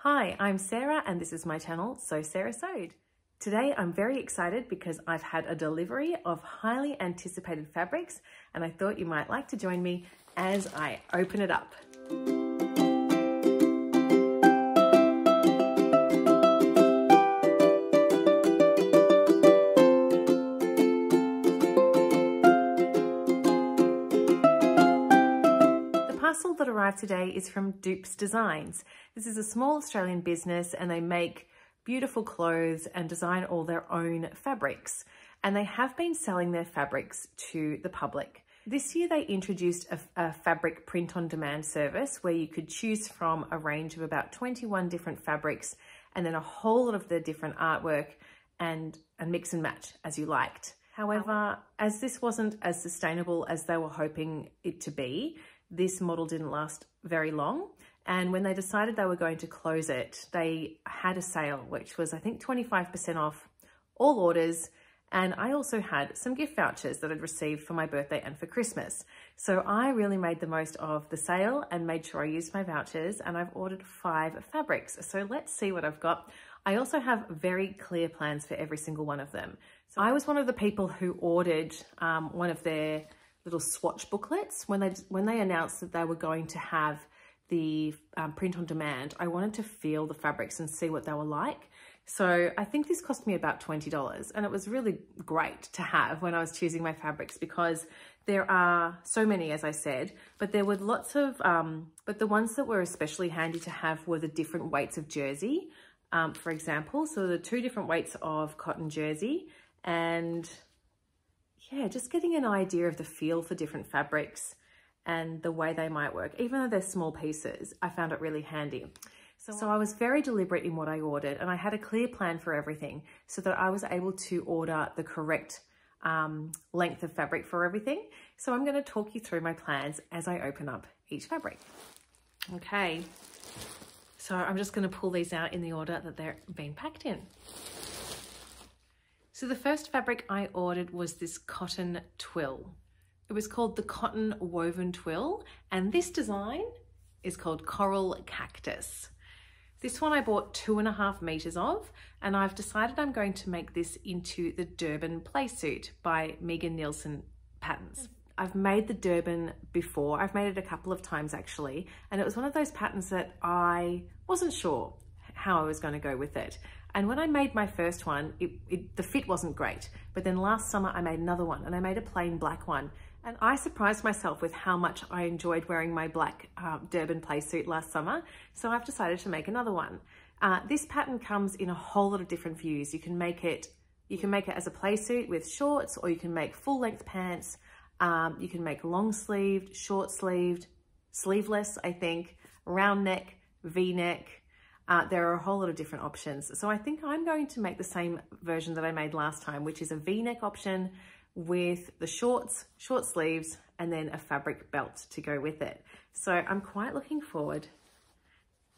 Hi, I'm Sarah and this is my channel, So Sarah Sewed. Today I'm very excited because I've had a delivery of highly anticipated fabrics and I thought you might like to join me as I open it up. The parcel that arrived today is from Doops Designs. This is a small Australian business and they make beautiful clothes and design all their own fabrics. And they have been selling their fabrics to the public. This year they introduced a fabric print on demand service where you could choose from a range of about 21 different fabrics and then a whole lot of the different artwork and mix and match as you liked. However, as this wasn't as sustainable as they were hoping it to be, this model didn't last very long. And when they decided they were going to close it, they had a sale, which was I think 25% off all orders. And I also had some gift vouchers that I'd received for my birthday and for Christmas. So I really made the most of the sale and made sure I used my vouchers, and I've ordered 5 fabrics. So let's see what I've got. I also have very clear plans for every single one of them. So I was one of the people who ordered one of their little swatch booklets. When they announced that they were going to have the print on demand, I wanted to feel the fabrics and see what they were like. So I think this cost me about $20, and it was really great to have when I was choosing my fabrics because there are so many, as I said, but there were lots of, but the ones that were especially handy to have were the different weights of jersey, for example. So the 2 different weights of cotton jersey, and yeah, just getting an idea of the feel for different fabrics and the way they might work. Even though they're small pieces, I found it really handy. So I was very deliberate in what I ordered, and I had a clear plan for everything so that I was able to order the correct length of fabric for everything. So I'm going to talk you through my plans as I open up each fabric. Okay, so I'm just going to pull these out in the order that they're being packed in. So the first fabric I ordered was this cotton twill. It was called the Cotton Woven Twill, and this design is called Coral Cactus. This one I bought 2.5 meters of, and I've decided I'm going to make this into the Durban Playsuit by Megan Nielsen Patterns. I've made the Durban before. I've made it a couple of times actually, and it was one of those patterns that I wasn't sure how I was going to go with it. And when I made my first one, the fit wasn't great. But then last summer I made another one, and I made a plain black one. And I surprised myself with how much I enjoyed wearing my black Durban playsuit last summer. So I've decided to make another one. This pattern comes in a whole lot of different views. You can make it as a playsuit with shorts, or you can make full length pants. You can make long sleeved, short sleeved, sleeveless, I think, round neck, V-neck. There are a whole lot of different options. So I think I'm going to make the same version that I made last time, which is a V-neck option with the shorts, short sleeves, and then a fabric belt to go with it. So I'm quite looking forward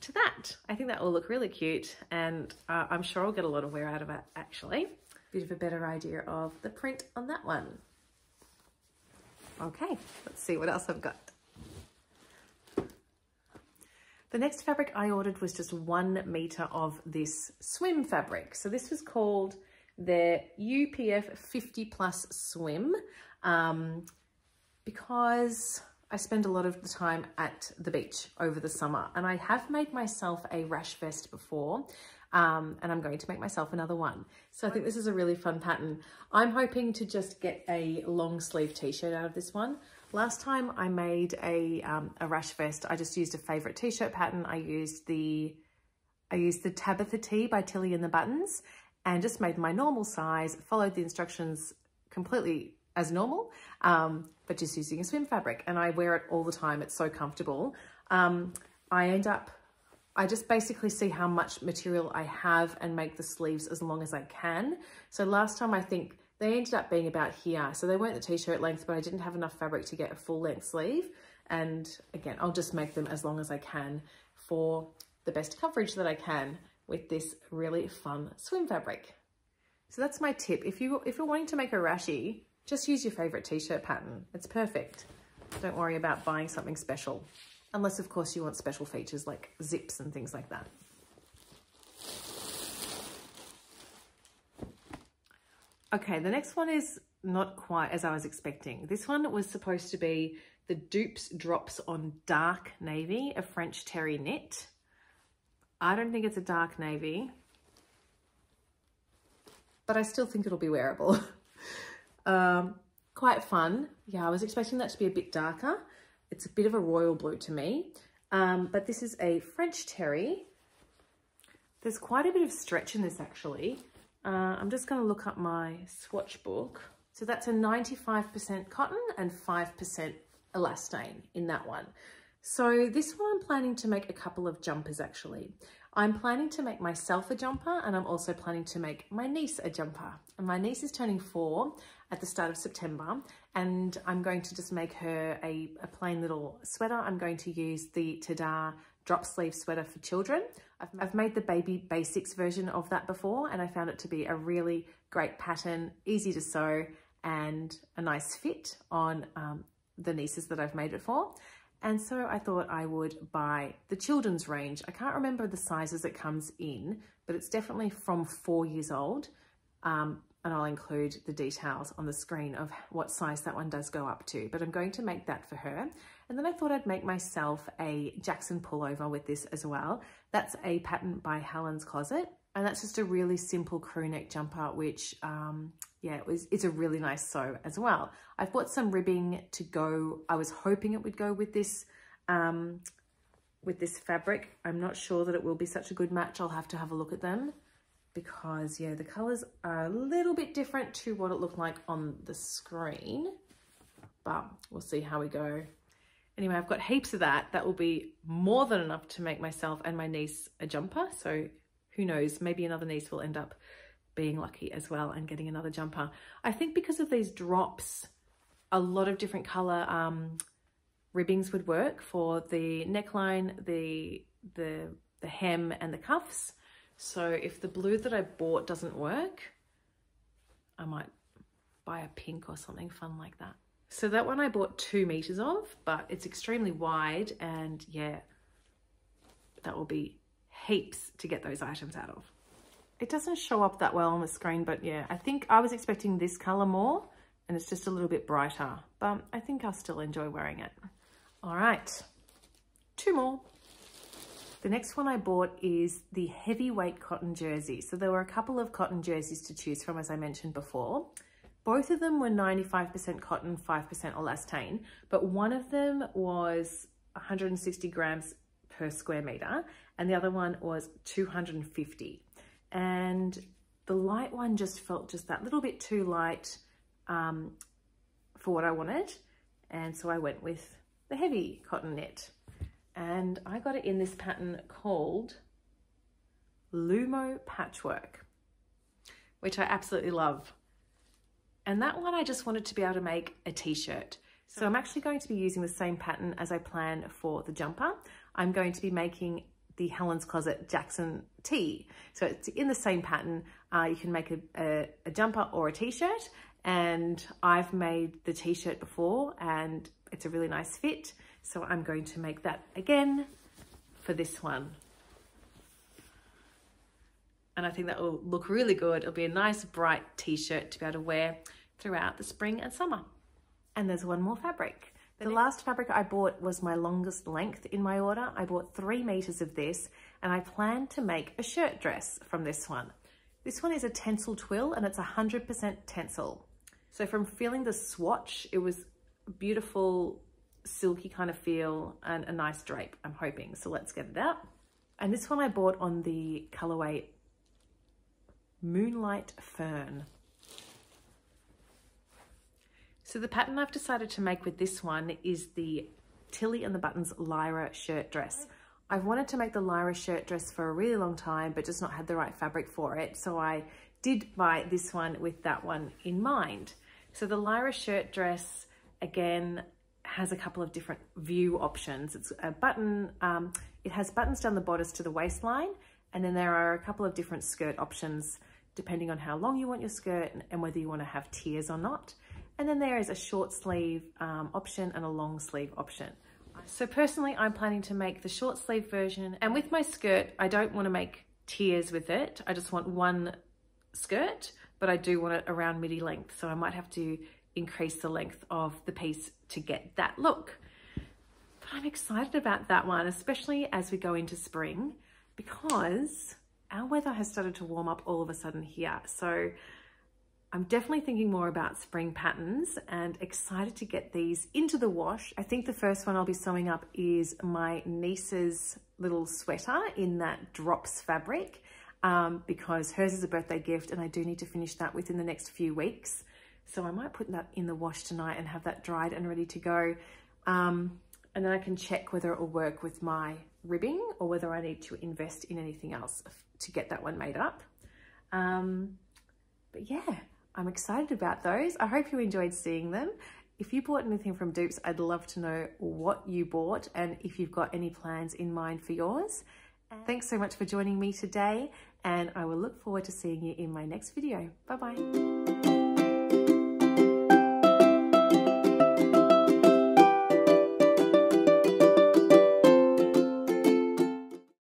to that. I think that will look really cute, and I'm sure I'll get a lot of wear out of it actually. Bit of a better idea of the print on that one. Okay, let's see what else I've got. The next fabric I ordered was just 1 meter of this swim fabric. So this was called their UPF 50 plus swim because I spend a lot of the time at the beach over the summer, and I have made myself a rash vest before, and I'm going to make myself another one. So I think this is a really fun pattern. I'm hoping to just get a long sleeve t-shirt out of this one. Last time I made a rash vest, I just used a favorite t-shirt pattern. I used the Tabitha tee by Tilly and the Buttons, and just made my normal size, followed the instructions completely as normal, but just using a swim fabric, and I wear it all the time. It's so comfortable. I just basically see how much material I have and make the sleeves as long as I can. So last time I think they ended up being about here. So they weren't the t-shirt length, but I didn't have enough fabric to get a full length sleeve. And again, I'll just make them as long as I can for the best coverage that I can with this really fun swim fabric. So that's my tip. If you're wanting to make a rashie, just use your favorite t-shirt pattern. It's perfect. Don't worry about buying something special. Unless of course you want special features like zips and things like that. Okay, the next one is not quite as I was expecting. This one was supposed to be the Doops Drops on Dark Navy, a French terry knit. I don't think it's a dark navy, but I still think it'll be wearable. Quite fun. Yeah, I was expecting that to be a bit darker. It's a bit of a royal blue to me, but this is a French terry. There's quite a bit of stretch in this actually. I'm just going to look up my swatch book. So that's a 95% cotton and 5% elastane in that one. So this one I'm planning to make a couple of jumpers actually. I'm planning to make myself a jumper, and I'm also planning to make my niece a jumper. And my niece is turning 4 at the start of September, and I'm going to just make her a plain little sweater. I'm going to use the Tadah drop sleeve sweater for children. I've made the baby basics version of that before, and I found it to be a really great pattern, easy to sew, and a nice fit on the nieces that I've made it for. And so I thought I would buy the children's range. I can't remember the sizes it comes in, but it's definitely from 4 years old. And I'll include the details on the screen of what size that one does go up to, but I'm going to make that for her. And then I thought I'd make myself a Jackson pullover with this as well. That's a pattern by Helen's Closet. And that's just a really simple crew neck jumper, which, yeah, it's a really nice sew as well. I've bought some ribbing to go. I was hoping it would go with this fabric. I'm not sure that it will be such a good match. I'll have to have a look at them because, yeah, the colors are a little bit different to what it looked like on the screen, but we'll see how we go. Anyway, I've got heaps of that. That will be more than enough to make myself and my niece a jumper. So who knows, maybe another niece will end up being lucky as well and getting another jumper. I think because of these drops, a lot of different color ribbings would work for the neckline, the hem and the cuffs. So if the blue that I bought doesn't work, I might buy a pink or something fun like that. So that one I bought 2 meters of, but it's extremely wide, and yeah, that will be heaps to get those items out of. It doesn't show up that well on the screen, but yeah, I think I was expecting this color more, and it's just a little bit brighter, but I think I'll still enjoy wearing it. All right, 2 more. The next one I bought is the heavyweight cotton jersey. So there were a couple of cotton jerseys to choose from, as I mentioned before. Both of them were 95% cotton, 5% elastane, but one of them was 160 grams per square meter, and the other one was 250. And the light one just felt just that little bit too light for what I wanted. And so I went with the heavy cotton knit. And I got it in this pattern called Lumo Patchwork, which I absolutely love. And that one I just wanted to be able to make a t-shirt. So I'm actually going to be using the same pattern as I plan for the jumper. I'm going to be making the Helen's Closet Jackson tee. So it's in the same pattern. You can make a jumper or a t-shirt, and I've made the t-shirt before and it's a really nice fit. So I'm going to make that again for this one. And I think that will look really good. It'll be a nice bright t-shirt to be able to wear throughout the spring and summer. And there's one more fabric. The last fabric I bought was my longest length in my order. I bought 3 meters of this, and I plan to make a shirt dress from this one. This one is a tencel twill, and it's 100% tencel. So from feeling the swatch, it was a beautiful silky kind of feel and a nice drape, I'm hoping. So let's get it out. And this one I bought on the colorway Moonlight Fern. So the pattern I've decided to make with this one is the Tilly and the Buttons Lyra shirt dress. I've wanted to make the Lyra shirt dress for a really long time, but just not had the right fabric for it. So I did buy this one with that one in mind. So the Lyra shirt dress, again, has a couple of different view options. It's a button, it has buttons down the bodice to the waistline, and then there are a couple of different skirt options depending on how long you want your skirt and whether you want to have tiers or not. And then there is a short sleeve option and a long sleeve option. So personally, I'm planning to make the short sleeve version, and with my skirt, I don't want to make tiers with it. I just want one skirt but I do want it around midi length. So I might have to increase the length of the piece to get that look. But I'm excited about that one, especially as we go into spring, because our weather has started to warm up all of a sudden here. So I'm definitely thinking more about spring patterns and excited to get these into the wash. I think the first one I'll be sewing up is my niece's little sweater in that Doops fabric, because hers is a birthday gift and I do need to finish that within the next few weeks. So I might put that in the wash tonight and have that dried and ready to go. And then I can check whether it will work with my ribbing or whether I need to invest in anything else to get that one made up. But yeah, I'm excited about those. I hope you enjoyed seeing them. If you bought anything from Doops, I'd love to know what you bought and if you've got any plans in mind for yours. Thanks so much for joining me today, and I will look forward to seeing you in my next video. Bye-bye.